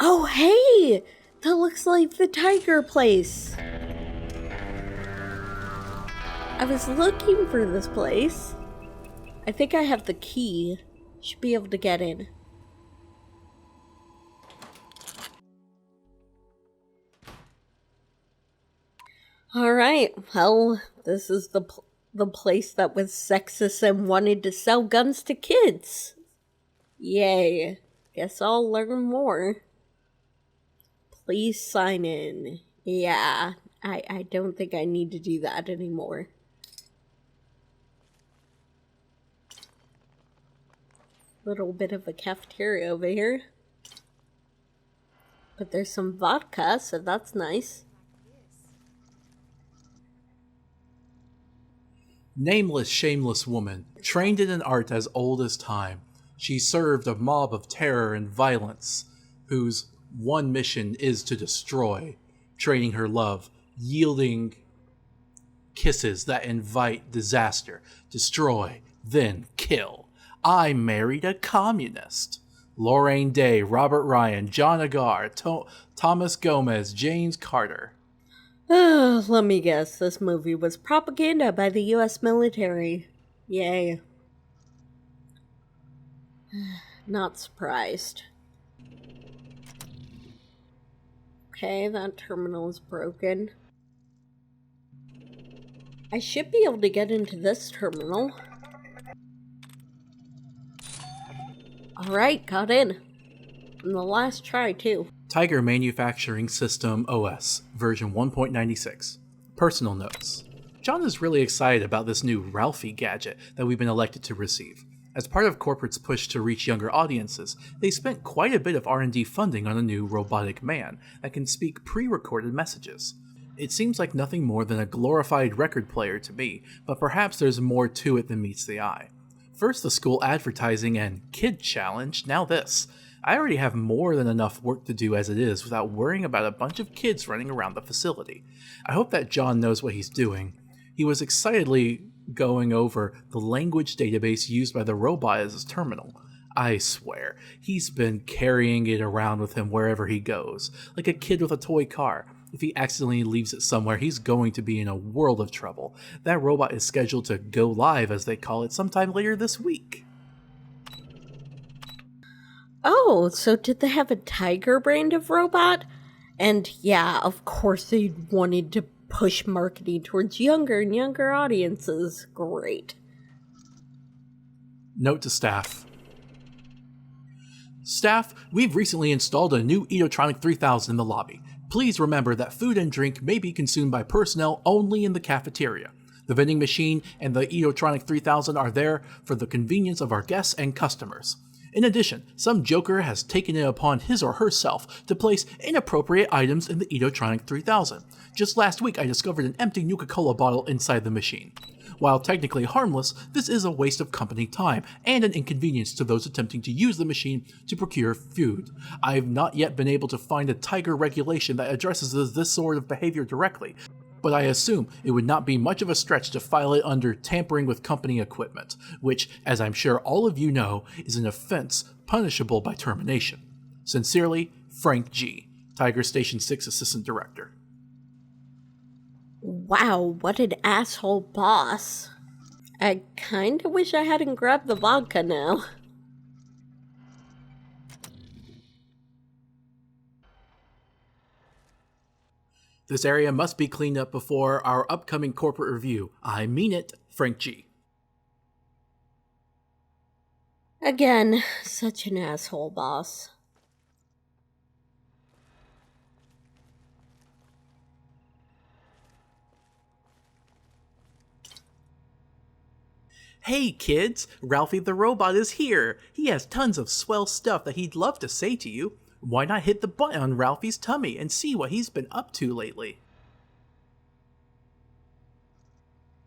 Oh, hey! That looks like the tiger place. I was looking for this place. I think I have the key. Should be able to get in. Alright, well, this is the place that was sexist and wanted to sell guns to kids. Yay. Guess I'll learn more. Please sign in. Yeah, I don't think I need to do that anymore. Little bit of a cafeteria over here. But there's some vodka, so that's nice. Nameless, shameless woman, trained in an art as old as time, she served a mob of terror and violence, whose one mission is to destroy, trading her love, yielding kisses that invite disaster, destroy, then kill. I married a communist. Lorraine Day, Robert Ryan, John Agar, Thomas Gomez, James Carter. Let me guess, this movie was propaganda by the US military. Yay. Not surprised. Okay, that terminal is broken. I should be able to get into this terminal. Alright, got in. On the last try, too. Tiger Manufacturing System OS, version 1.96. Personal notes. John is really excited about this new Ralphie gadget that we've been elected to receive. As part of corporate's push to reach younger audiences, they spent quite a bit of R&D funding on a new robotic man that can speak pre-recorded messages. It seems like nothing more than a glorified record player to me, but perhaps there's more to it than meets the eye. First the school advertising and kid challenge, now this. I already have more than enough work to do as it is without worrying about a bunch of kids running around the facility. I hope that John knows what he's doing. He was excitedly going over the language database used by the robot as his terminal. I swear, he's been carrying it around with him wherever he goes, like a kid with a toy car. If he accidentally leaves it somewhere, he's going to be in a world of trouble. That robot is scheduled to go live, as they call it, sometime later this week. Oh, so did they have a Tiger brand of robot? And yeah, of course they wanted to push marketing towards younger and younger audiences. Great. Note to staff. Staff, we've recently installed a new Edotronic 3000 in the lobby. Please remember that food and drink may be consumed by personnel only in the cafeteria. The vending machine and the Edotronic 3000 are there for the convenience of our guests and customers. In addition, some joker has taken it upon his or herself to place inappropriate items in the Edotronic 3000. Just last week I discovered an empty Nuka-Cola bottle inside the machine. While technically harmless, this is a waste of company time and an inconvenience to those attempting to use the machine to procure food. I have not yet been able to find a Tiger regulation that addresses this sort of behavior directly, but I assume it would not be much of a stretch to file it under tampering with company equipment, which, as I'm sure all of you know, is an offense punishable by termination. Sincerely, Frank G., Tiger Station 6 Assistant Director. Wow, what an asshole boss. I kinda wish I hadn't grabbed the vodka now. This area must be cleaned up before our upcoming corporate review. I mean it, Frank G. Again, such an asshole boss. Hey kids, Ralphie the robot is here. He has tons of swell stuff that he'd love to say to you. Why not hit the button on Ralphie's tummy and see what he's been up to lately?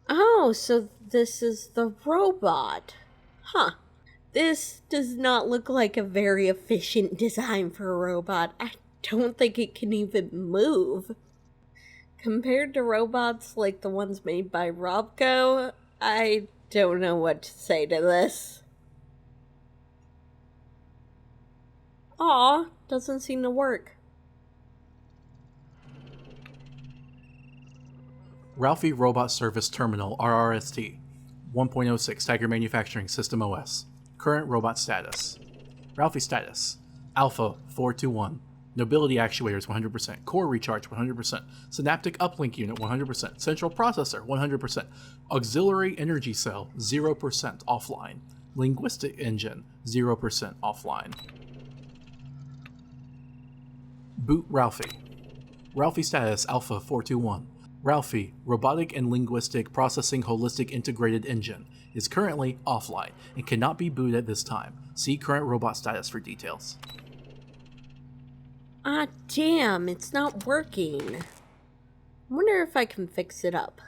Oh, so this is the robot. Huh. This does not look like a very efficient design for a robot. I don't think it can even move. Compared to robots like the ones made by Robco, I don't know what to say to this. Aw, doesn't seem to work. Ralphie Robot Service Terminal, RRST. 1.06 Tiger Manufacturing System OS. Current robot status. Ralphie status. Alpha 421. Nobility actuators 100%. Core recharge 100%. Synaptic uplink unit 100%. Central processor 100%. Auxiliary energy cell 0% offline. Linguistic engine 0% offline. Boot Ralphie. Ralphie status Alpha 421. Ralphie, Robotic and Linguistic Processing Holistic Integrated Engine, is currently offline and cannot be booted at this time. See current robot status for details. Ah, damn, it's not working. I wonder if I can fix it up.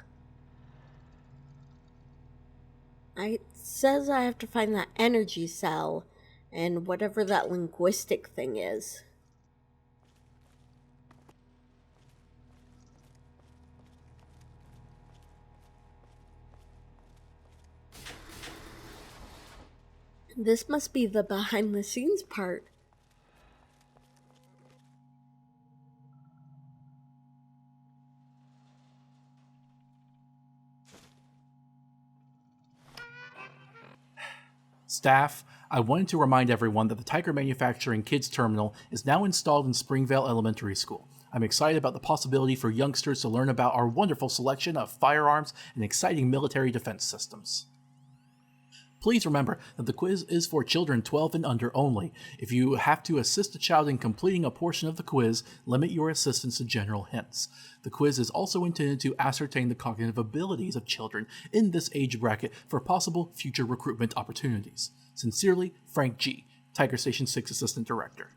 It says I have to find that energy cell and whatever that linguistic thing is. This must be the behind the scenes part. Staff, I wanted to remind everyone that the Tiger Manufacturing Kids Terminal is now installed in Springvale Elementary School. I'm excited about the possibility for youngsters to learn about our wonderful selection of firearms and exciting military defense systems. Please remember that the quiz is for children 12 and under only. If you have to assist a child in completing a portion of the quiz, limit your assistance to general hints. The quiz is also intended to ascertain the cognitive abilities of children in this age bracket for possible future recruitment opportunities. Sincerely, Frank G., Tiger Station 6 Assistant Director.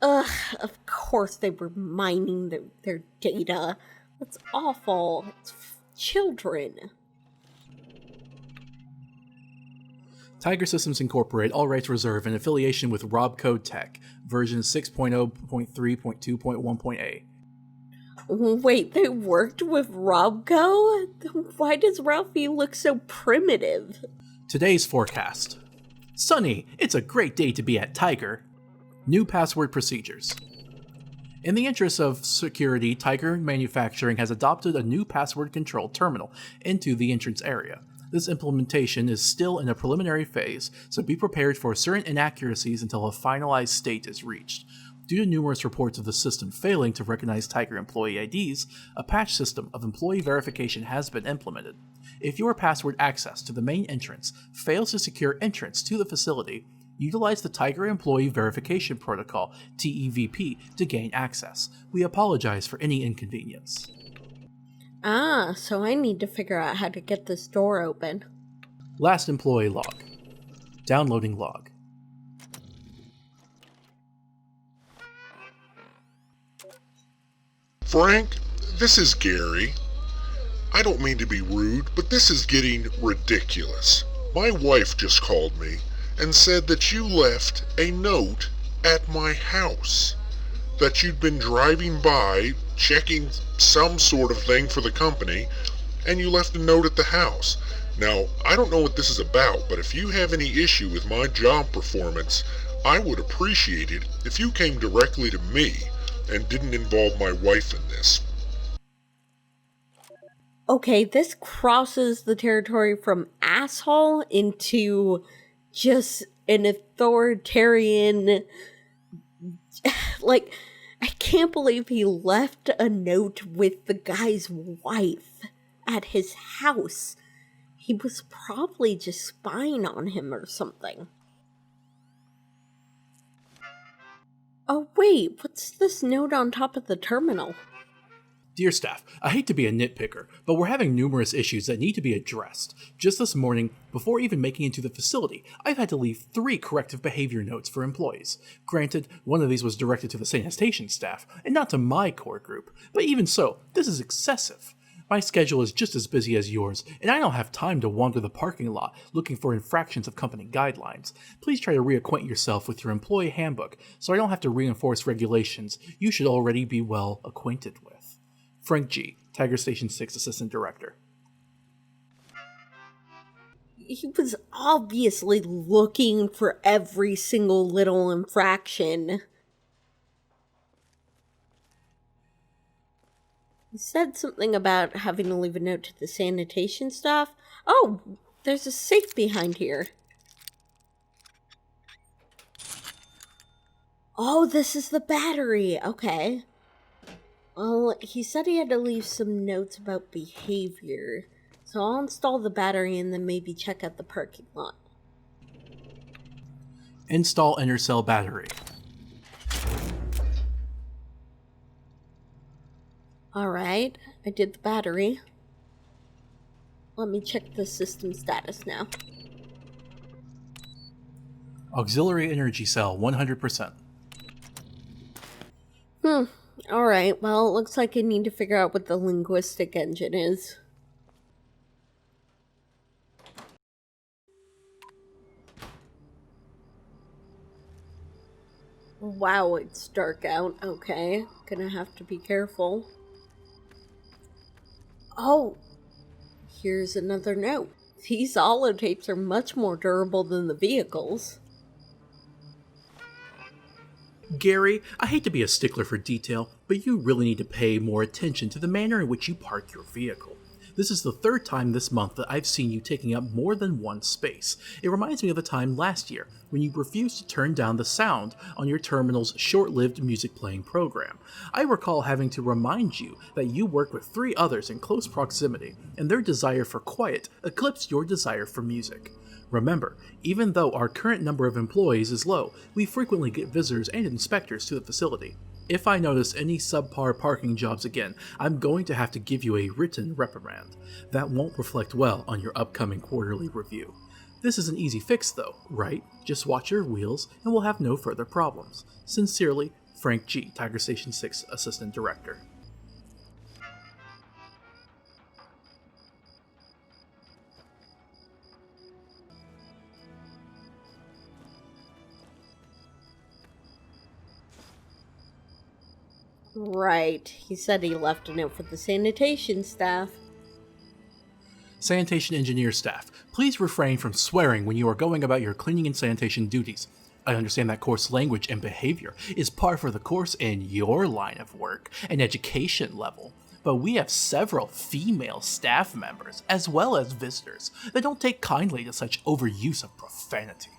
Ugh, of course they were mining their data. That's awful. It's children. Tiger Systems Incorporated, all rights reserved, in affiliation with Robcode Tech, version 6.0.3.2.1.a. Wait, they worked with Robco? Why does Ralphie look so primitive? Today's forecast. Sunny, it's a great day to be at Tiger. New password procedures. In the interest of security, Tiger Manufacturing has adopted a new password control terminal into the entrance area. This implementation is still in a preliminary phase, so be prepared for certain inaccuracies until a finalized state is reached. Due to numerous reports of the system failing to recognize Tiger employee IDs, a patch system of employee verification has been implemented. If your password access to the main entrance fails to secure entrance to the facility, utilize the Tiger Employee Verification Protocol, TEVP, to gain access. We apologize for any inconvenience. Ah, so I need to figure out how to get this door open. Last employee log. Downloading log. Frank, this is Gary. I don't mean to be rude, but this is getting ridiculous. My wife just called me and said that you left a note at my house. That you'd been driving by, checking some sort of thing for the company, and you left a note at the house. Now, I don't know what this is about, but if you have any issue with my job performance, I would appreciate it if you came directly to me and didn't involve my wife in this. Okay, this crosses the territory from asshole into just an authoritarian. Like, I can't believe he left a note with the guy's wife at his house. He was probably just spying on him or something. Oh wait, what's this note on top of the terminal? Dear staff, I hate to be a nitpicker, but we're having numerous issues that need to be addressed. Just this morning, before even making it to the facility, I've had to leave 3 corrective behavior notes for employees. Granted, one of these was directed to the sanitation staff, and not to my core group, but even so, this is excessive. My schedule is just as busy as yours, and I don't have time to wander the parking lot looking for infractions of company guidelines. Please try to reacquaint yourself with your employee handbook so I don't have to reinforce regulations you should already be well acquainted with. Frank G., Tiger Station 6 Assistant Director. he was obviously looking for every single little infraction. He said something about having to leave a note to the sanitation staff. Oh, there's a safe behind here. Oh, this is the battery. Okay. Well, he said he had to leave some notes about behavior. So I'll install the battery and then maybe check out the parking lot. Install intercell battery. Alright, I did the battery. Let me check the system status now. Auxiliary energy cell, 100%. Alright, well, it looks like I need to figure out what the linguistic engine is. Wow, it's dark out. Okay, gonna have to be careful. Oh, here's another note. These holotapes are much more durable than the vehicles. Gary, I hate to be a stickler for detail, but you really need to pay more attention to the manner in which you park your vehicle. This is the third time this month that I've seen you taking up more than one space. It reminds me of the time last year when you refused to turn down the sound on your terminal's short-lived music playing program. I recall having to remind you that you work with 3 others in close proximity, and their desire for quiet eclipsed your desire for music. Remember, even though our current number of employees is low, we frequently get visitors and inspectors to the facility. If I notice any subpar parking jobs again, I'm going to have to give you a written reprimand. That won't reflect well on your upcoming quarterly review. This is an easy fix though, right? Just watch your wheels and we'll have no further problems. Sincerely, Frank G., Tiger Station 6 Assistant Director. Right, he said he left a note for the sanitation staff. Sanitation engineer staff, please refrain from swearing when you are going about your cleaning and sanitation duties. I understand that coarse language and behavior is par for the course in your line of work and education level, but we have several female staff members, as well as visitors, that don't take kindly to such overuse of profanity.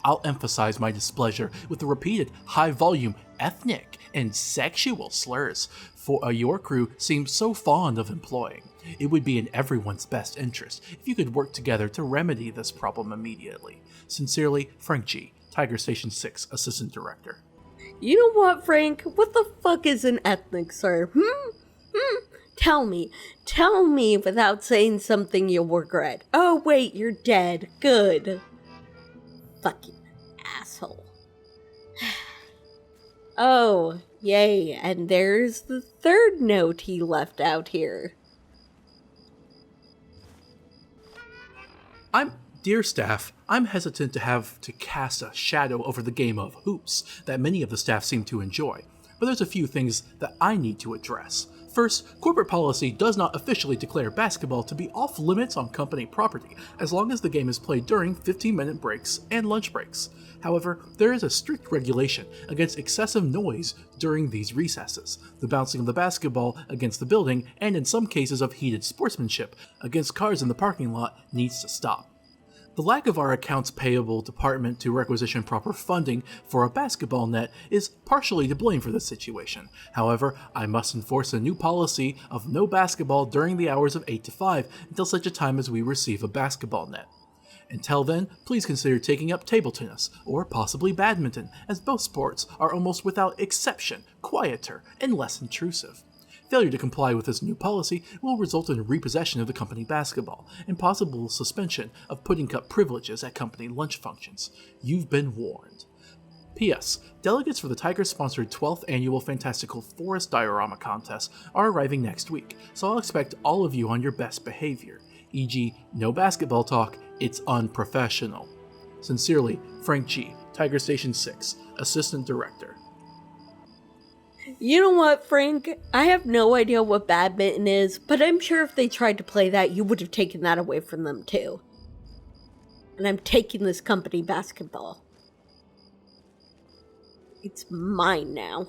I'll emphasize my displeasure with the repeated high-volume ethnic and sexual slurs for your crew seems so fond of employing. It would be in everyone's best interest if you could work together to remedy this problem immediately. Sincerely, Frank G., Tiger Station 6 Assistant Director. You know what, Frank? What the fuck is an ethnic slur? Tell me without saying something you'll regret. Oh wait, you're dead. Good. Fucking asshole. Oh, yay, and there's the third note he left out here. Dear staff, I'm hesitant to have to cast a shadow over the game of hoops that many of the staff seem to enjoy, but there's a few things that I need to address. First, corporate policy does not officially declare basketball to be off limits on company property, as long as the game is played during 15-minute breaks and lunch breaks. However, there is a strict regulation against excessive noise during these recesses. The bouncing of the basketball against the building, and in some cases of heated sportsmanship against cars in the parking lot, needs to stop. The lack of our accounts payable department to requisition proper funding for a basketball net is partially to blame for this situation. However, I must enforce a new policy of no basketball during the hours of 8 to 5 until such a time as we receive a basketball net. Until then, please consider taking up table tennis, or possibly badminton, as both sports are almost without exception quieter and less intrusive. Failure to comply with this new policy will result in repossession of the company basketball and possible suspension of pudding cup privileges at company lunch functions. You've been warned. P.S. Delegates for the Tiger-sponsored 12th Annual Fantastical Forest Diorama Contest are arriving next week, so I'll expect all of you on your best behavior, e.g. no basketball talk, it's unprofessional. Sincerely, Frank G., Tiger Station 6, Assistant Director. You know what, Frank? I have no idea what badminton is, but I'm sure if they tried to play that, you would have taken that away from them too. And I'm taking this company basketball. It's mine now.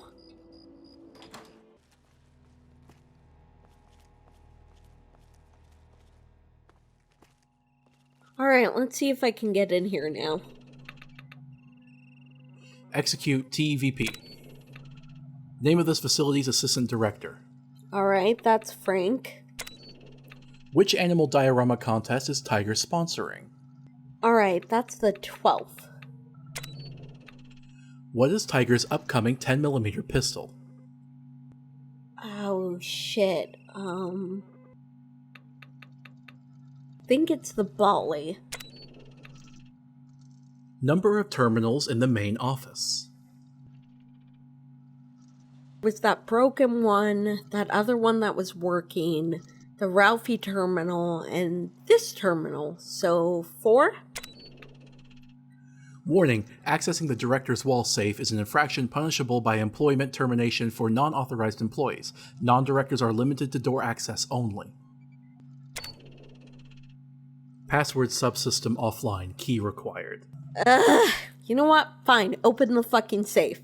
Alright, let's see if I can get in here now. Execute TVP. Name of this facility's assistant director. Alright, that's Frank. Which animal diorama contest is Tiger sponsoring? Alright, that's the 12th. What is Tiger's upcoming 10mm pistol? Oh, shit. Think it's the Bolly. Number of terminals in the main office. Was that broken one, that other one that was working, the Ralphie terminal, and this terminal. So 4? Warning, accessing the director's wall safe is an infraction punishable by employment termination for non-authorized employees. Non-directors are limited to door access only. Password subsystem offline, key required. You know what? Fine, open the fucking safe.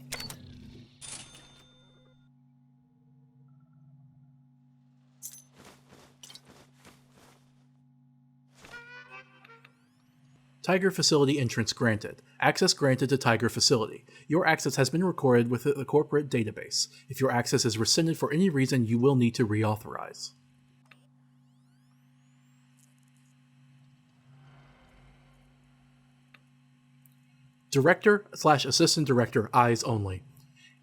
Tiger Facility entrance granted. Access granted to Tiger Facility. Your access has been recorded with the corporate database. If your access is rescinded for any reason, you will need to reauthorize. Director/Assistant Director eyes only.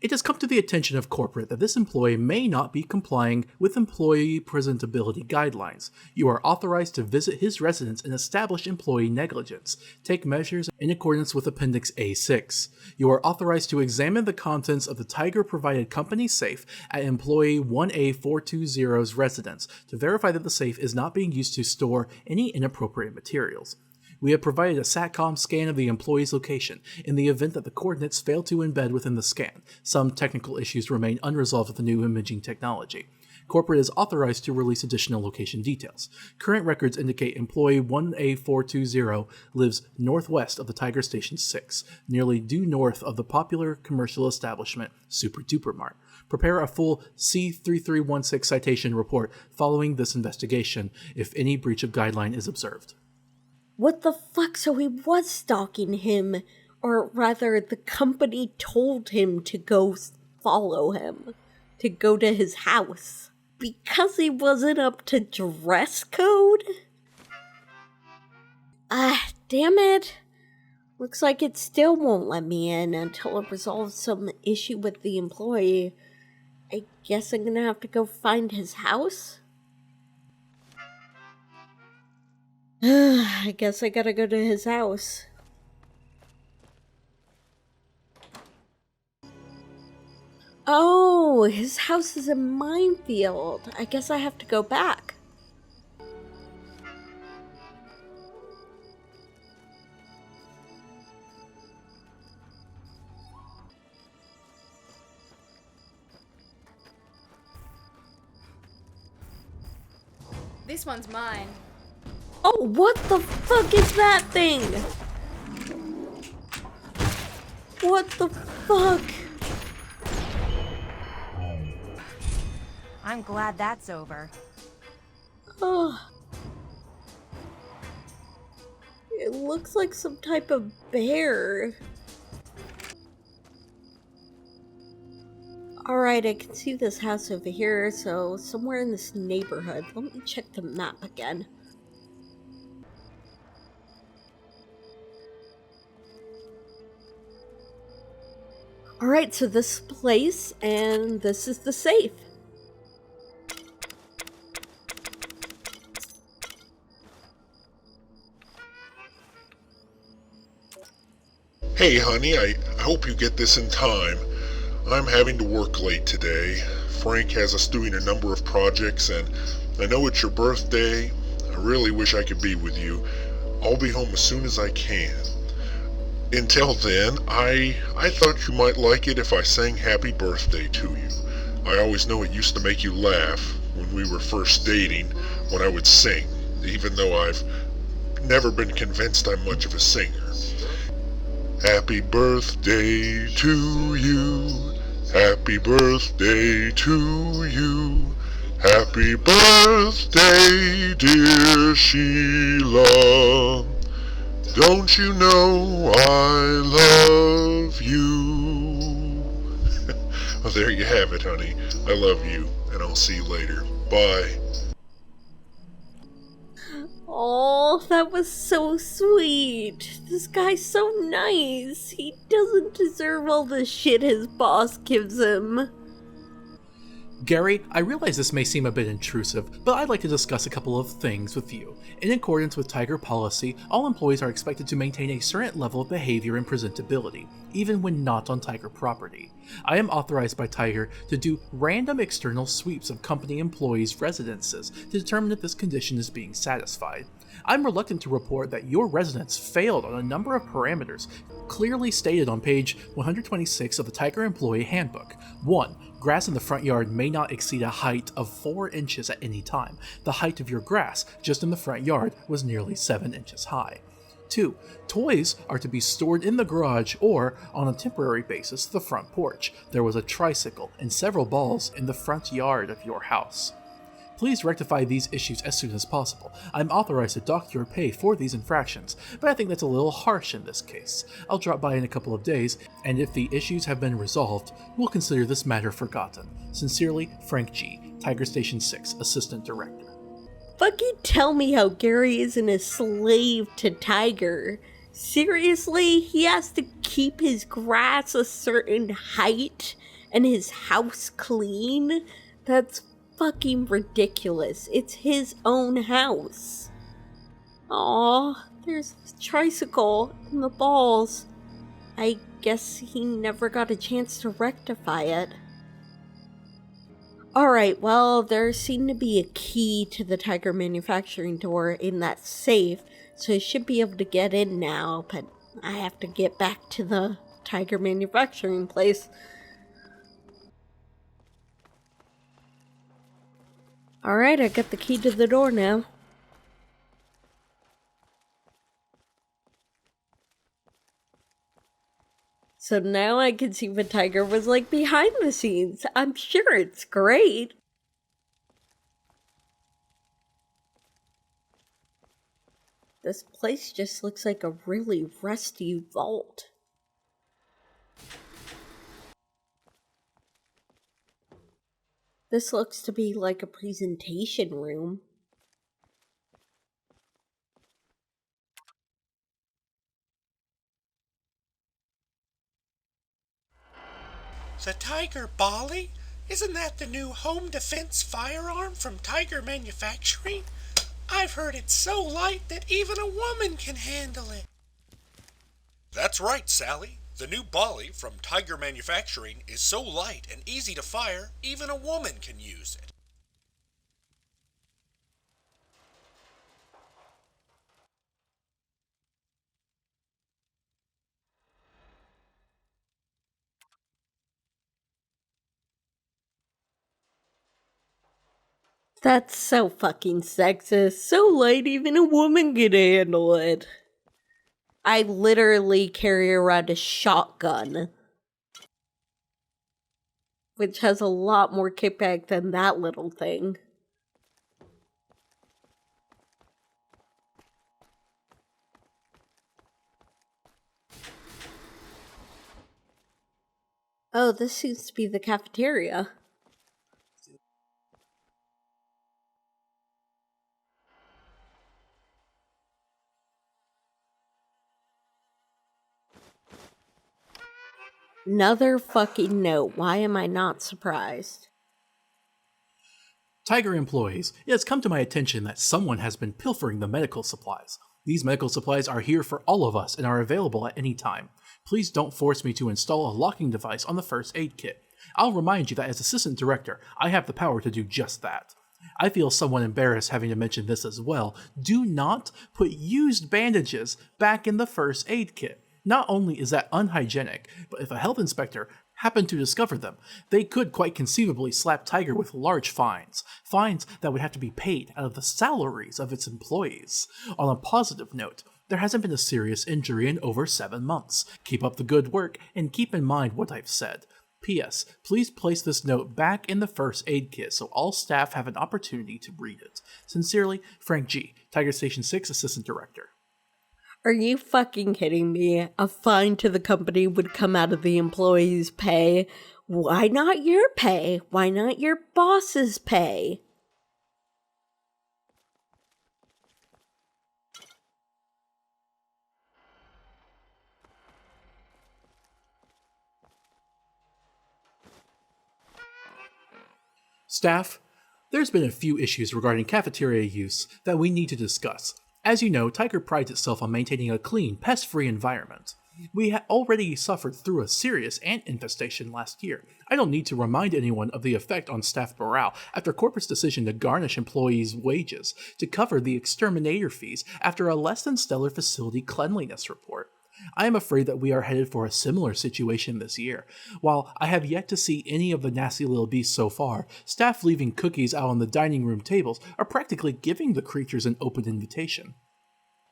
It has come to the attention of corporate that this employee may not be complying with employee presentability guidelines. You are authorized to visit his residence and establish employee negligence. Take measures in accordance with Appendix A6. You are authorized to examine the contents of the Tiger-provided company safe at employee 1A420's residence to verify that the safe is not being used to store any inappropriate materials. We have provided a SATCOM scan of the employee's location in the event that the coordinates fail to embed within the scan. Some technical issues remain unresolved with the new imaging technology. Corporate is authorized to release additional location details. Current records indicate employee 1A420 lives northwest of the Tiger Station 6, nearly due north of the popular commercial establishment Super Duper Mart. Prepare a full C3316 citation report following this investigation if any breach of guideline is observed. What the fuck? So he was stalking him, or rather, the company told him to go follow him, to go to his house, because he wasn't up to dress code? Damn it. Looks like it still won't let me in until it resolves some issue with the employee. I guess I'm gonna have to go find his house? I guess I gotta go to his house. Oh, his house is a minefield. I guess I have to go back. This one's mine. Oh, what the fuck is that thing? What the fuck? I'm glad that's over. Oh. It looks like some type of bear. Alright, I can see this house over here, so somewhere in this neighborhood. Let me check the map again. Alright, so this place, and this is the safe. Hey honey, I hope you get this in time. I'm having to work late today. Frank has us doing a number of projects, and I know it's your birthday. I really wish I could be with you. I'll be home as soon as I can. Until then, I thought you might like it if I sang happy birthday to you. I always know it used to make you laugh when we were first dating, when I would sing, even though I've never been convinced I'm much of a singer. Happy birthday to you. Happy birthday to you. Happy birthday, dear Sheila. Don't you know I love you? Well, there you have it, honey. I love you, and I'll see you later. Bye. Oh, that was so sweet. This guy's so nice. He doesn't deserve all the shit his boss gives him. Gary, I realize this may seem a bit intrusive, but I'd like to discuss a couple of things with you. In accordance with Tiger policy, all employees are expected to maintain a certain level of behavior and presentability, even when not on Tiger property. I am authorized by Tiger to do random external sweeps of company employees' residences to determine if this condition is being satisfied. I'm reluctant to report that your residence failed on a number of parameters clearly stated on page 126 of the Tiger Employee Handbook. 1. Grass in the front yard may not exceed a height of 4 inches at any time. The height of your grass just in the front yard was nearly 7 inches high. 2. Toys are to be stored in the garage or, on a temporary basis, the front porch. There was a tricycle and several balls in the front yard of your house. Please rectify these issues as soon as possible. I'm authorized to dock your pay for these infractions, but I think that's a little harsh in this case. I'll drop by in a couple of days, and if the issues have been resolved, we'll consider this matter forgotten. Sincerely, Frank G., Tiger Station 6, Assistant Director. Fucking tell me how Gary isn't a slave to Tiger. Seriously? He has to keep his grass a certain height and his house clean? That's fucking ridiculous. It's his own house. Aw, there's the tricycle and the balls. I guess he never got a chance to rectify it. Alright, well, there seemed to be a key to the Tiger manufacturing door in that safe, so I should be able to get in now, but I have to get back to the Tiger manufacturing place. Alright, I got the key to the door now. So now I can see what Tiger was like behind the scenes. I'm sure it's great. This place just looks like a really rusty vault. This looks to be like a presentation room. The Tiger Bolly? Isn't that the new home defense firearm from Tiger Manufacturing? I've heard it's so light that even a woman can handle it. That's right, Sally. The new Bolly from Tiger Manufacturing is so light and easy to fire, even a woman can use it. That's so fucking sexist. So light, even a woman can handle it. I literally carry around a shotgun, which has a lot more kickback than that little thing. Oh, this seems to be the cafeteria. Another fucking note. Why am I not surprised? Tiger employees, it has come to my attention that someone has been pilfering the medical supplies. These medical supplies are here for all of us and are available at any time. Please don't force me to install a locking device on the first aid kit. I'll remind you that as Assistant Director, I have the power to do just that. I feel somewhat embarrassed having to mention this as well. Do not put used bandages back in the first aid kit. Not only is that unhygienic, but if a health inspector happen to discover them, they could quite conceivably slap Tiger with large fines. Fines that would have to be paid out of the salaries of its employees. On a positive note, there hasn't been a serious injury in over 7 months. Keep up the good work, and keep in mind what I've said. P.S. Please place this note back in the first aid kit so all staff have an opportunity to read it. Sincerely, Frank G., Tiger Station 6 Assistant Director. Are you fucking kidding me? A fine to the company would come out of the employee's pay. Why not your pay? Why not your boss's pay? Staff, there's been a few issues regarding cafeteria use that we need to discuss. As you know, Tiger prides itself on maintaining a clean, pest-free environment. We already suffered through a serious ant infestation last year. I don't need to remind anyone of the effect on staff morale after corporate's decision to garnish employees' wages to cover the exterminator fees after a less than stellar facility cleanliness report. I am afraid that we are headed for a similar situation this year. While I have yet to see any of the nasty little beasts so far, staff leaving cookies out on the dining room tables are practically giving the creatures an open invitation.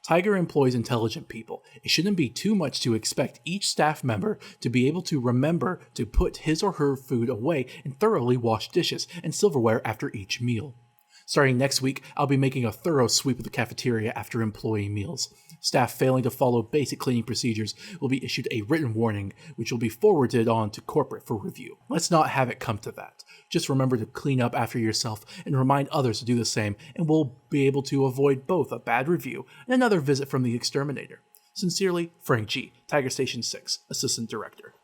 Tiger employs intelligent people. It shouldn't be too much to expect each staff member to be able to remember to put his or her food away and thoroughly wash dishes and silverware after each meal. Starting next week, I'll be making a thorough sweep of the cafeteria after employee meals. Staff failing to follow basic cleaning procedures will be issued a written warning, which will be forwarded on to corporate for review. Let's not have it come to that. Just remember to clean up after yourself and remind others to do the same, and we'll be able to avoid both a bad review and another visit from the exterminator. Sincerely, Frank G., Tiger Station 6, Assistant Director.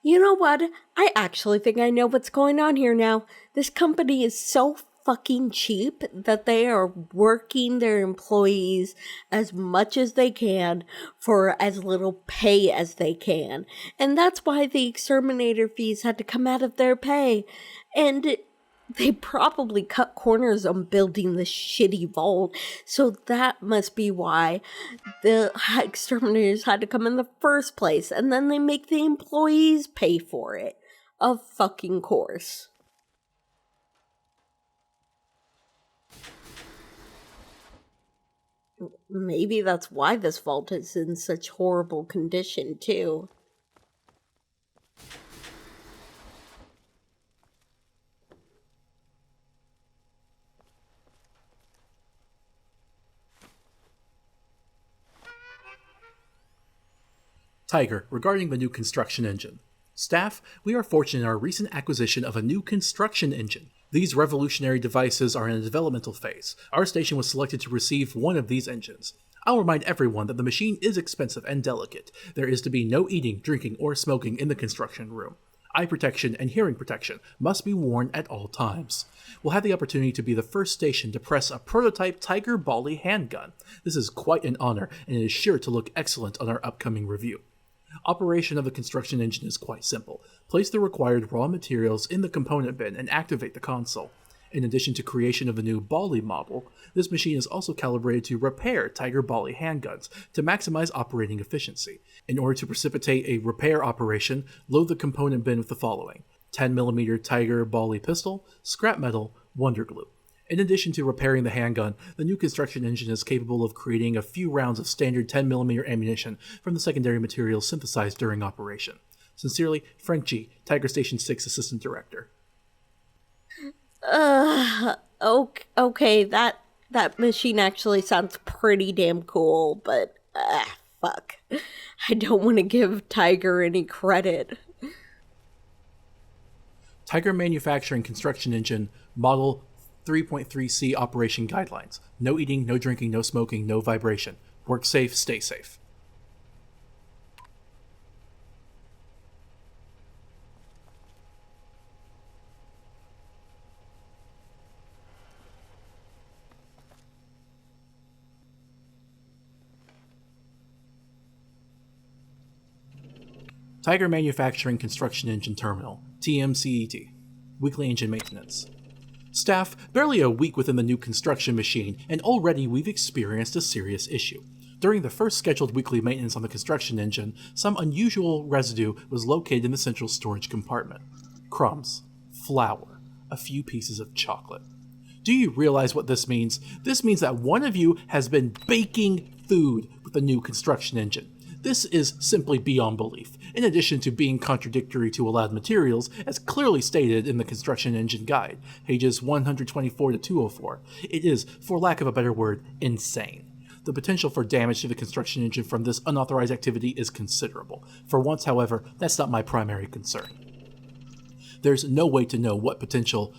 You know what? I actually think I know what's going on here now. This company is so fucking cheap that they are working their employees as much as they can for as little pay as they can. And that's why the exterminator fees had to come out of their pay. And they probably cut corners on building this shitty vault. So that must be why the exterminators had to come in the first place. And then they make the employees pay for it. Of fucking course. Maybe that's why this vault is in such horrible condition, too. Tiger, regarding the new construction engine. Staff, we are fortunate in our recent acquisition of a new construction engine. These revolutionary devices are in a developmental phase. Our station was selected to receive one of these engines. I'll remind everyone that the machine is expensive and delicate. There is to be no eating, drinking, or smoking in the construction room. Eye protection and hearing protection must be worn at all times. We'll have the opportunity to be the first station to press a prototype Tiger Bally handgun. This is quite an honor, and it is sure to look excellent on our upcoming review. Operation of the construction engine is quite simple. Place the required raw materials in the component bin and activate the console. In addition to creation of the new Bally model, this machine is also calibrated to repair Tiger Bally handguns to maximize operating efficiency. In order to precipitate a repair operation, load the component bin with the following: 10mm Tiger Bally pistol, scrap metal, Wonder Glue. In addition to repairing the handgun, the new construction engine is capable of creating a few rounds of standard 10mm ammunition from the secondary materials synthesized during operation. Sincerely, Frank G., Tiger Station 6 Assistant Director. Okay, that machine actually sounds pretty damn cool, but, fuck. I don't want to give Tiger any credit. Tiger Manufacturing Construction Engine, Model 3.3C Operation Guidelines. No eating, no drinking, no smoking, no vibration. Work safe, stay safe. Tiger Manufacturing Construction Engine Terminal, TMCET. Weekly Engine Maintenance. Staff, barely a week within the new construction machine, and already we've experienced a serious issue. During the first scheduled weekly maintenance on the construction engine, some unusual residue was located in the central storage compartment. Crumbs, flour, a few pieces of chocolate. Do you realize what this means? This means that one of you has been baking food with the new construction engine. This is simply beyond belief, in addition to being contradictory to allowed materials, as clearly stated in the construction engine guide, pages 124 to 204. It is, for lack of a better word, insane. The potential for damage to the construction engine from this unauthorized activity is considerable. For once, however, that's not my primary concern. There's no way to know what potential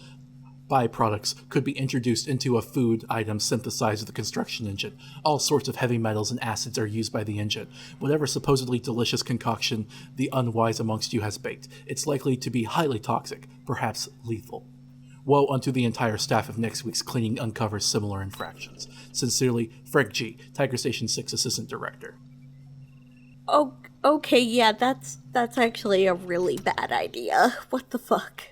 byproducts could be introduced into a food item synthesized with the construction engine. All sorts of heavy metals and acids are used by the engine. Whatever supposedly delicious concoction the unwise amongst you has baked, it's likely to be highly toxic, perhaps lethal. Woe unto the entire staff of next week's cleaning uncovers similar infractions. Sincerely, Frank G., Tiger Station 6 Assistant Director. Oh, okay, yeah, that's actually a really bad idea. What the fuck?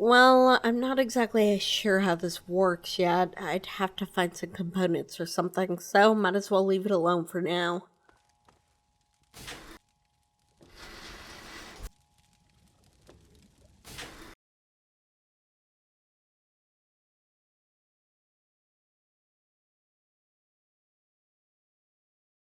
Well, I'm not exactly sure how this works yet. I'd have to find some components or something, so might as well leave it alone for now.